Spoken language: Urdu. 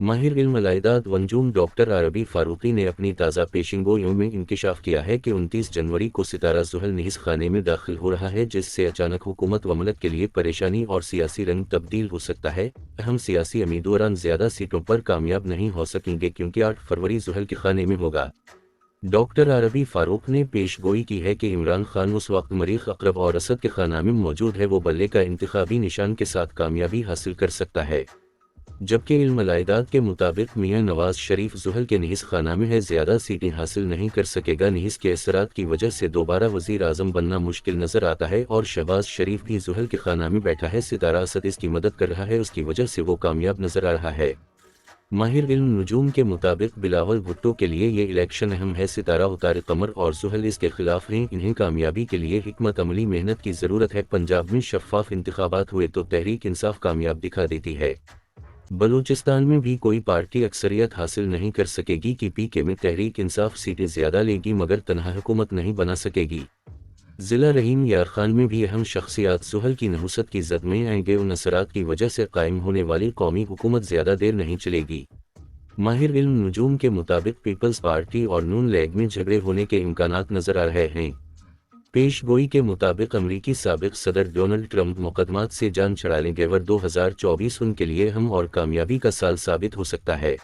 ماہر علم علائدات ونجوم ڈاکٹر عربی فاروقی نے اپنی تازہ پیشن گوئیوں میں انکشاف کیا ہے کہ 29 جنوری کو ستارہ زحل نیز خانے میں داخل ہو رہا ہے، جس سے اچانک حکومت و ملک کے لیے پریشانی اور سیاسی رنگ تبدیل ہو سکتا ہے۔ اہم سیاسی امیدواران زیادہ سیٹوں پر کامیاب نہیں ہو سکیں گے کیونکہ 8 فروری زحل کے خانے میں ہوگا۔ ڈاکٹر عربی فاروق نے پیش گوئی کی ہے کہ عمران خان اس وقت مریخ عقرب اور اسد کے خانہ میں موجود ہے، وہ بلے کا انتخابی نشان کے ساتھ کامیابی حاصل کر سکتا ہے، جبکہ علم علائدات کے مطابق میاں نواز شریف زحل کے نیز خانہ میں ہے، زیادہ سیٹیں حاصل نہیں کر سکے گا۔ نیز کے اثرات کی وجہ سے دوبارہ وزیر اعظم بننا مشکل نظر آتا ہے، اور شہباز شریف بھی زحل کے خانہ میں بیٹھا ہے، ستارہ اسد اس کی مدد کر رہا ہے، اس کی وجہ سے وہ کامیاب نظر آ رہا ہے۔ ماہر علم نجوم کے مطابق بلاول بھٹو کے لیے یہ الیکشن اہم ہے، ستارہ اتارے قمر اور زحل اس کے خلاف ہیں، انہیں کامیابی کے لیے حکمت عملی محنت کی ضرورت ہے۔ پنجاب میں شفاف انتخابات ہوئے تو تحریک انصاف کامیاب دکھا دیتی ہے۔ بلوچستان میں بھی کوئی پارٹی اکثریت حاصل نہیں کر سکے گی کہ پی کے میں تحریک انصاف سیٹیں زیادہ لے گی مگر تنہا حکومت نہیں بنا سکے گی۔ ضلع رحیم یار خان میں بھی اہم شخصیات زحل کی نحوست کی زد میں آئیں گے، ان اثرات کی وجہ سے قائم ہونے والی قومی حکومت زیادہ دیر نہیں چلے گی۔ ماہر علم نجوم کے مطابق پیپلز پارٹی اور نون لیگ میں جھگڑے ہونے کے امکانات نظر آ رہے ہیں۔ پیش گوئی کے مطابق امریکی سابق صدر ڈونلڈ ٹرمپ مقدمات سے جان چھڑا لیں گے، 2024 ان کے لیے اہم اور کامیابی کا سال ثابت ہو سکتا ہے۔